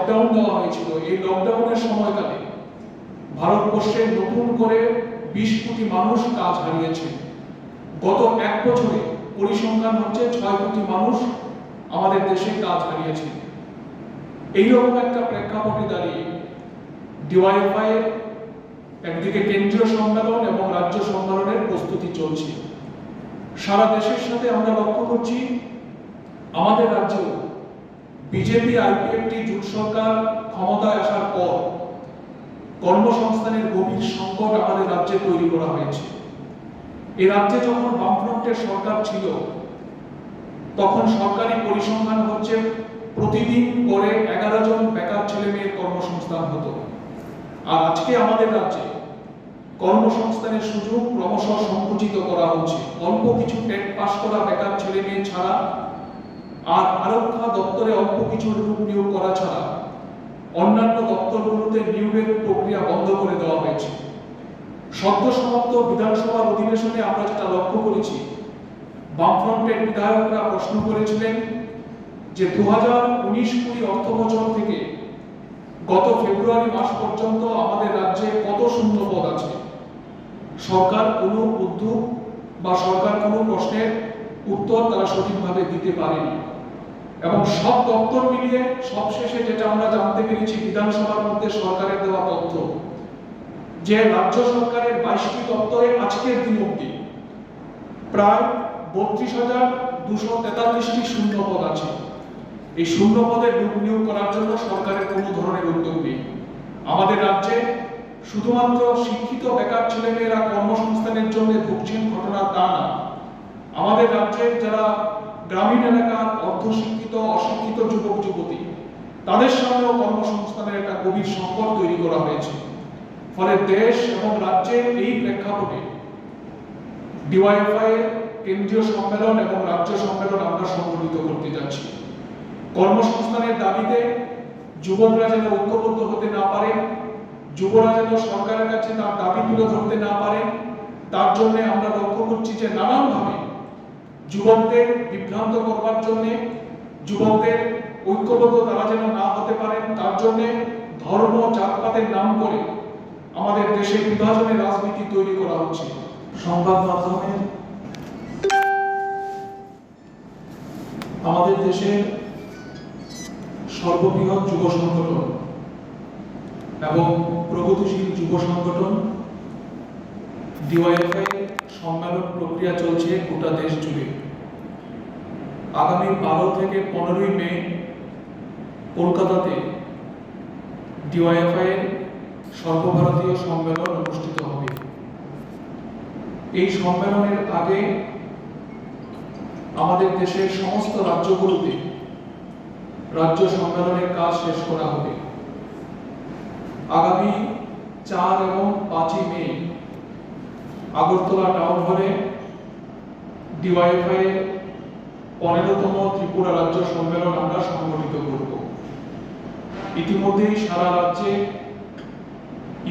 Lockdown দেওয়া হয়েছিল, এই লকডাউনের সময়কালে ভারতবর্ষে নতুন করে 20 কোটি মানুষ কাজ হারিয়েছে। গত এক বছরে পরিসংখ্যান হচ্ছে 6 কোটি মানুষ আমাদের দেশে কাজ হারিয়েছে। এইরকম একটা প্রেক্ষাপটে দাঁড়িয়ে ডিওয়াইএফআই এর একদিকে কেন্দ্রীয় সম্মেলন এবং রাজ্য সম্মেলনের প্রস্তুতি চলছে। সারা দেশের সাথে আমরা লক্ষ্য করছি আমাদের রাজ্যেও বিজেপি আইপিএফটি জোট সরকার ক্ষমতায় আসার পর কর্মসংস্থানের গভীর সংকট আমাদের রাজ্যে তৈরি করা হয়েছে। এই রাজ্যে যখন বামফ্রন্টের সরকার ছিল তখন সরকারি পরিসংখ্যান হচ্ছে প্রতিদিন করে 11 জন বেকার ছেলে মেয়ের কর্মসংস্থান হতো। আর আজকে আমাদের রাজ্যে কর্মসংস্থানের সুযোগ ক্রমশ সংকুচিত করা হচ্ছে। অল্প কিছু টেট পাস করা বেকার ছেলে মেয়ে ছাড়া আর আরক্ষা দপ্তরে অল্প কিছু লোক নিয়োগ করা ছাড়া অন্যান্য দপ্তরগুলোতে নিয়োগের প্রক্রিয়া বন্ধ করে দেওয়া হয়েছে। সদ্য সমাপ্ত বিধানসভার অধিবেশনে আমরা যেটা লক্ষ্য করেছি, বামফ্রন্টের বিধায়করা প্রশ্ন করেছিলেন যে 2019-20 অর্থ বছর থেকে গত ফেব্রুয়ারি মাস পর্যন্ত আমাদের রাজ্যে কত শূন্য পদ আছে। সরকার কোনো উদ্যোগ বা সরকার কোনো প্রশ্নের উত্তর তারা সঠিকভাবে দিতে পারেনি এবং সব দপ্তর মিলিয়ে সবশেষে যেটা আমরা জানতে পেরেছি বিধানসভার মধ্যে সরকারের দেওয়া তথ্য যে রাজ্য সরকারের 22টি দপ্তরে আজকের দিন অবধি প্রায় 32,243টি শূন্য পদ আছে। এই শূন্য পদে লোক নিয়োগ করার জন্য সরকারের কোনো ধরনের উদ্যোগ নেই। আমাদের রাজ্যে শুধুমাত্র শিক্ষিত বেকার ছেলেমেয়েরা কর্মসংস্থানের জন্য ভুগছেন ঘটনা তা না, আমাদের রাজ্যের যারা গ্রামীণ এলাকার অর্ধশিক্ষিত অশিক্ষিত যুবক যুবতী তাদের সামনেও কর্মসংস্থানের একটা গভীর সংকট তৈরি করা হয়েছে। ফলে দেশ এবং রাজ্যের এই প্রেক্ষাপটে ডিওয়াইএফআই এর কেন্দ্রীয় সম্মেলন এবং রাজ্য সম্মেলন আমরা সংগঠিত করতে যাচ্ছি। কর্মসংস্থানের দাবিতে যুবকরা যেন ঐক্যবদ্ধ হতে না পারে, যুবরা যেন সরকারের কাছে তার দাবি তুলে ধরতে না পারে, তার জন্য আমরা লক্ষ্য করছি যে নানানভাবে যুবকদের বিভ্রান্ত করবার জন্য, যুবকদের ঐক্যবদ্ধ তারা যেন না হতে পারেন তার জন্য ধর্ম জাতপাতের নাম করে আমাদের দেশে বিভাজনের রাজনীতি তৈরি করা হচ্ছে। সংবাদ মাধ্যমে আমাদের দেশের সর্ববৃহৎ যুব সংগঠন এবং প্রগতিশীল যুব সংগঠন ডিওয়াইএফআই সম্মেলন প্রক্রিয়া চলছে গোটা দেশ জুড়ে। আগামী 12 থেকে 15 মে কলকাতাতে ডিওয়াইএফআই এর সর্বভারতীয় সম্মেলন অনুষ্ঠিত হবে। এই সম্মেলনের আগে আমাদের দেশের সমস্ত রাজ্যগুলোতে রাজ্য সম্মেলনের কাজ শেষ করা হবে। আগামী 4 এবং 5 মে আগরতলা টাউন হলে ডিওয়াইএফআই এর 15তম ত্রিপুরা রাজ্য সম্মেলন আমরা সংগঠিত করব। ইতিমধ্যেই সারা রাজ্যে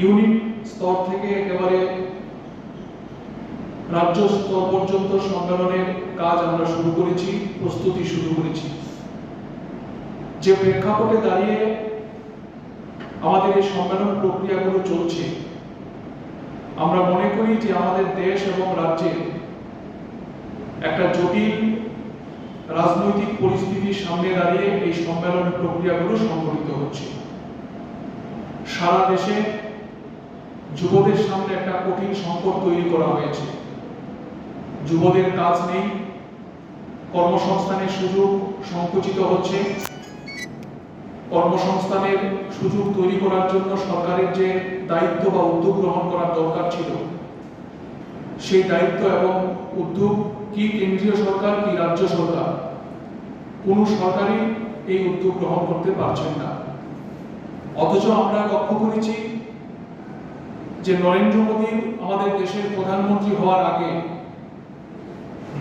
ইউনিট স্তর থেকে একেবারে রাজ্য স্তর পর্যন্ত সম্মেলনের কাজ আমরা শুরু করেছি, প্রস্তুতি শুরু করেছি। যে প্রেক্ষাপটে দাঁড়িয়ে আমাদের এই সম্মেলন প্রক্রিয়াগুলো চলছে, আমরা মনে করি যে আমাদের দেশ এবং রাজ্যে একটা জটিল রাজনৈতিক পরিস্থিতির সামনে দাঁড়িয়ে এই সম্মেলন প্রক্রিয়াগুলো সংগঠিত হচ্ছে। সারা দেশে যুবদের সামনে একটা কঠিন সংকট তৈরি করা হয়েছে। যুবদের কাজ নেই, কর্মসংস্থানের সুযোগ সংকুচিত হচ্ছে। কর্মসংস্থানের সুযোগ তৈরি করার জন্য সরকারের যে দায়িত্ব বা উদ্যোগ গ্রহণ করার দরকার ছিল, সেই দায়িত্ব এবং উদ্যোগ কি কেন্দ্রীয় সরকার কি রাজ্য সরকার, কোনো সরকারই এই উদ্যোগ গ্রহণ করতে পারছেন না। অথচ আমরা লক্ষ্য করেছি যে নরেন্দ্র মোদী আমাদের দেশের প্রধানমন্ত্রী হওয়ার আগে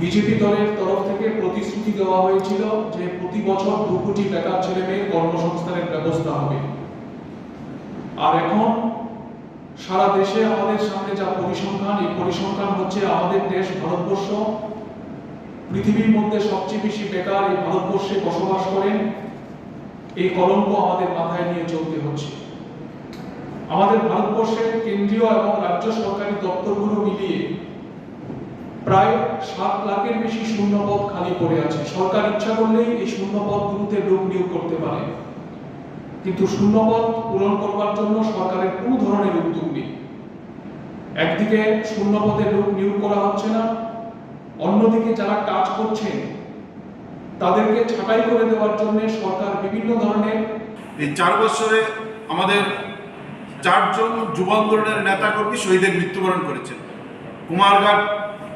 বিজেপি দলের তরফ থেকে প্রতিশ্রুতি দেওয়া হয়েছিল যে প্রতি বছর 2 কোটি বেকার ছেলে মেয়ের কর্মসংস্থানের ব্যবস্থা হবে। আর এখন সারা দেশে আমাদের সামনে যা পরিসংখ্যান, এই পরিসংখ্যান হচ্ছে আমাদের দেশ ভারতবর্ষ পৃথিবীর মধ্যে সবচেয়ে বেশি বেকার এই ভারতবর্ষে বসবাস করেন এই কলঙ্ক আমাদের মাথায় নিয়ে চলতে হচ্ছে। আমাদের ভারতবর্ষের কেন্দ্রীয় এবং রাজ্য সরকারি দপ্তরগুলো মিলিয়ে প্রায় 7 লাখের বেশি শূন্যপদ খালি পড়ে আছে। সরকার ইচ্ছা করলেই এই শূন্যপদগুলোতে লোক নিয়োগ করতে পারে, কিন্তু শূন্যপদ পূরণ করবার জন্য সরকারের কোনো ধরনের উদ্যোগ নেই। একদিকে শূন্যপদে লোক নিয়োগ করা হচ্ছে না, অন্যদিকে যারা কাজ করছেন তাদেরকে ছাঁটাই করে দেওয়ার জন্য সরকার বিভিন্ন ধরনের এই 4 বছরে আমাদের 4 জন যুব আন্দোলনের নেতাকর্মী শহীদের মৃত্যুবরণ করেছেন। কুমারঘাট,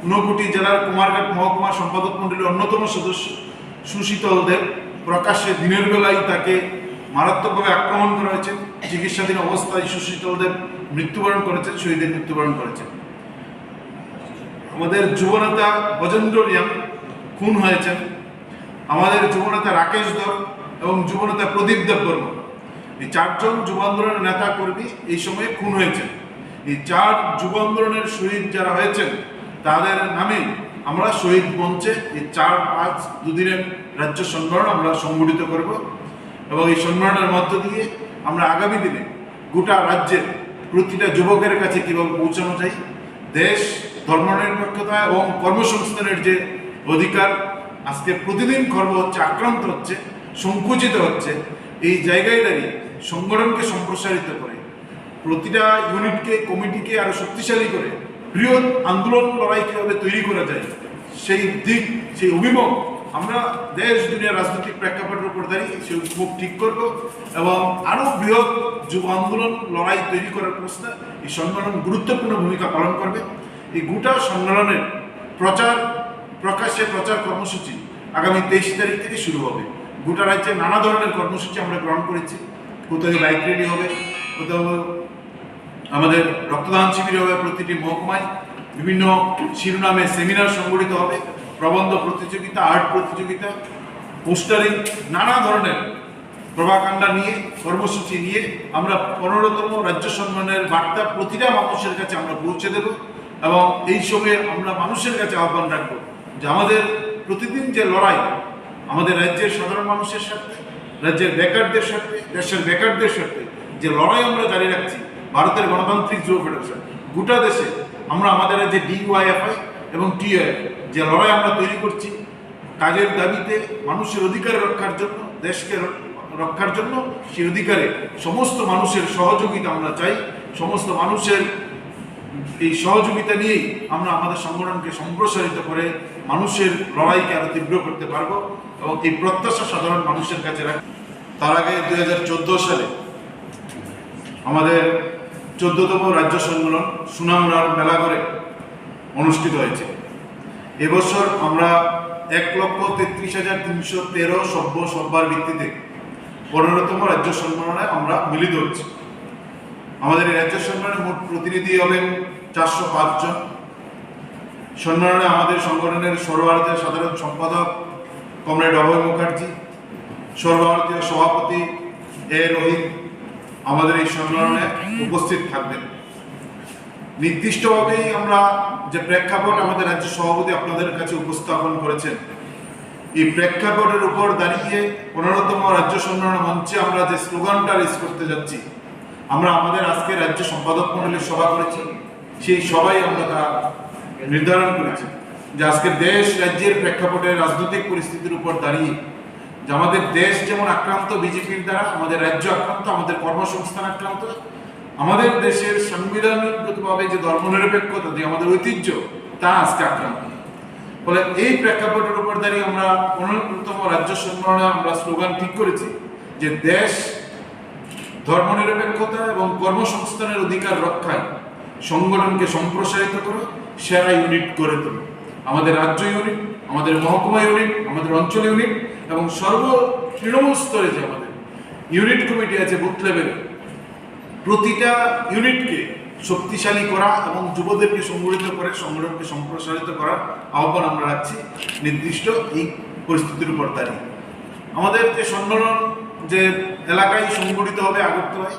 ঊনকোটি জেলার কুমারঘাট মহকুমা সম্পাদক মণ্ডলীর অন্যতম সদস্য সুশীতল দেব প্রকাশ্যে দিনের বেলায় তাকে মারাত্মকভাবে আক্রমণ করা হয়েছে। চিকিৎসাধীন অবস্থায় সুশীতল দেব মৃত্যুবরণ করেছেন, শহীদের মৃত্যুবরণ করেছেন। আমাদের যুবনেতা বজেন্দ্র রিয়াং খুন হয়েছেন। আমাদের যুবনেতা রাকেশ ধর এবং যুবনেতা প্রদীপ দেববর্মা, এই 4 জন যুব আন্দোলনের নেতা কর্মী এই সময়ে খুন হয়েছেন। এই 4 যুব আন্দোলনের শহীদ যারা হয়েছেন তাদের নামে আমরা শহীদ মঞ্চে এই 4-5 দুদিনের রাজ্য সম্মেলন আমরা সংগঠিত করব এবং এই সম্মেলনের মধ্য দিয়ে আমরা আগামী দিনে গোটা রাজ্যের প্রতিটা যুবকের কাছে কীভাবে পৌঁছানো যায়, দেশ, ধর্মনিরপেক্ষতা এবং কর্মসংস্থানের যে অধিকার আজকে প্রতিদিন খর্ব হচ্ছে, আক্রান্ত হচ্ছে, সংকুচিত হচ্ছে, এই জায়গায় দাঁড়িয়ে সংগঠনকে সম্প্রসারিত করে প্রতিটা ইউনিটকে, কমিটিকে আরো শক্তিশালী করে বৃহৎ আন্দোলন লড়াই কীভাবে তৈরি করা যায় সেই দিক, সেই অভিমুখ আমরা দেশ দুনিয়ার রাজনৈতিক প্রেক্ষাপটের উপর দাঁড়িয়ে সেই অভিমুখ ঠিক করব এবং আরো বৃহৎ যুব আন্দোলন লড়াই তৈরি করার প্রশ্নে এই সম্মেলন গুরুত্বপূর্ণ ভূমিকা পালন করবে। এই গোটা সম্মেলনের প্রকাশ্যে প্রচার কর্মসূচি আগামী 23 তারিখ থেকে শুরু হবে। গোটা রাজ্যে নানা ধরনের কর্মসূচি আমরা গ্রহণ করেছি। কোথাও বাইক র্যালি হবে, কোথাও আমাদের রক্তদান শিবির হবে, প্রতিটি মহকুমায় বিভিন্ন শিরোনামে সেমিনার সংগঠিত হবে, প্রবন্ধ প্রতিযোগিতা, আর্ট প্রতিযোগিতা, পোস্টারিং, নানা ধরনের প্রভাকাণ্ডা নিয়ে, কর্মসূচি নিয়ে আমরা 15তম রাজ্য সম্মেলনের বার্তা প্রতিটা মানুষের কাছে আমরা পৌঁছে দেব এবং এই সময়ে আমরা মানুষের কাছে আহ্বান রাখবো যে আমাদের প্রতিদিন যে লড়াই আমাদের রাজ্যের সাধারণ মানুষের সাথে, রাজ্যের বেকারদের সাথে, দেশের বেকারদের সাথে যে লড়াই আমরা জারি রাখছি, ভারতের গণতান্ত্রিক যুব ফেডারেশন গোটা দেশে আমরা আমাদের যে ডিওয়াইএফআই এবং টিআইএফ যে লড়াই আমরা তৈরি করছি কাজের দাবিতে, মানুষের অধিকার রক্ষার জন্য, দেশকে রক্ষার জন্য, সেই অধিকারে সমস্ত মানুষের সহযোগিতা আমরা চাই। সমস্ত মানুষের এই সহযোগিতা নিয়েই আমরা আমাদের সংগঠনকে সম্প্রসারিত করে মানুষের লড়াইকে আরো তীব্র করতে পারবো এবং এই প্রত্যাশা সাধারণ মানুষের কাছে রাখবো। তার আগে 2014 সালে আমাদের 14তম রাজ্য সম্মেলন সুনামুড়ার মেলাঘরে অনুষ্ঠিত হয়েছে। এবছর আমরা 1,33,313 সভ্য সভ্যার ভিত্তিতে 15তম রাজ্য সম্মেলনে আমরা মিলিত হচ্ছি। আমাদের এই রাজ্য সম্মেলনে মোট প্রতিনিধি হবেন 405 জন। সম্মেলনে আমাদের সংগঠনের সর্বভারতীয় সাধারণ সম্পাদক কমরেড অভয় মুখার্জি, সর্বভারতীয় সভাপতি এ রোহিত আমাদের এই সম্মেলনে উপস্থিত থাকবেন। নির্দিষ্টভাবেই আমরা যে প্রেক্ষাপট আমাদের রাজ্য সভাপতি আপনাদের কাছে উপস্থাপন করেছেন, এই প্রেক্ষাপটের উপর দাঁড়িয়ে 15তম রাজ্য সম্মেলন মঞ্চে আমরা যে স্লোগানটা রেজ করতে যাচ্ছি, আমরা আমাদের আজকে রাজ্য সম্পাদক মণ্ডলীর সভা করেছি, সেই সভায় আমরা তা নির্ধারণ করেছি যে আজকে দেশ রাজ্যের প্রেক্ষাপটে রাজনৈতিক পরিস্থিতির উপর দাঁড়িয়ে যে আমাদের দেশ যেমন আক্রান্ত বিজেপির দ্বারা, আমাদের রাজ্য আক্রান্ত, আমাদের কর্মসংস্থান আক্রান্ত, আমাদের দেশের সাংবিধানিকভাবে যে ধর্মনিরপেক্ষতা, যে আমাদের ঐতিহ্য, তা আজকে আক্রান্ত। ফলে এই প্রেক্ষাপটের উপর দাঁড়িয়ে আমরা 15তম রাজ্য সম্মেলনে আমরা স্লোগান ঠিক করেছি যে দেশ ধর্মনিরপেক্ষতা এবং কর্মসংস্থানের অধিকার রক্ষায় সংগঠনকে সম্প্রসারিত করে সেরা ইউনিট গড়ে তোলে। আমাদের রাজ্য ইউনিট, আমাদের মহকুমা ইউনিট, আমাদের অঞ্চল ইউনিট এবং তৃণমূল স্তরে যে আমাদের ইউনিট কমিটি আছে বুথ লেভেলে, প্রতিটা ইউনিটকে শক্তিশালী করা এবং যুবদেরকে সংগঠিত করে সংগঠনকে সম্প্রসারিত করার আহ্বান আমরা রাখছি নির্দিষ্ট এই পরিস্থিতির উপর দাঁড়িয়ে। আমাদের যে সম্মেলন যে এলাকায় সংগঠিত হবে আগরতলায়,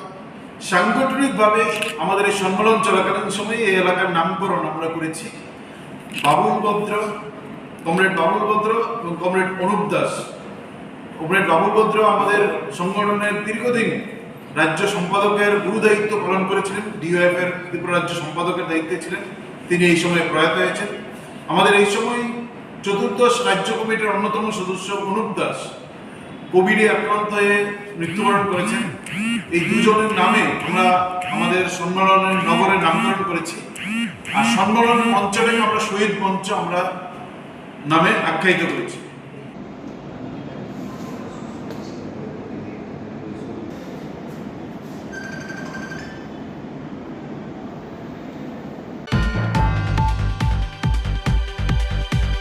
সাংগঠনিকভাবে আমাদের এই সম্মেলন চলাকালীন সময়ে এই এলাকার নামকরণ আমরা করেছি কমরেড বাবুল ভদ্র এবং কমরেড অনুপ দাস কমরেড বাবুল ভদ্র আমাদের সংগঠনের দীর্ঘদিন রাজ্য সম্পাদকের গুরু দায়িত্ব পালন করেছিলেন, ডিওএফ এর ত্রিপুরা রাজ্য সম্পাদকের দায়িত্বে ছিলেন, তিনি এই সময় প্রয়াত হয়েছেন। আমাদের এই সময় চতুর্দশ রাজ্য কমিটির অন্যতম সদস্য অনুপ দাস কোভিডে আক্রান্ত হয়ে মৃত্যুবরণ করেছেন। এই দুজনের নামে আমরা আমাদের সম্মেলনের নগরের নামকরণ করেছি, আর সম্মেলন মঞ্চটাকে আমরা শহীদ মঞ্চ আমরা নামে আখ্যায়িত করেছি।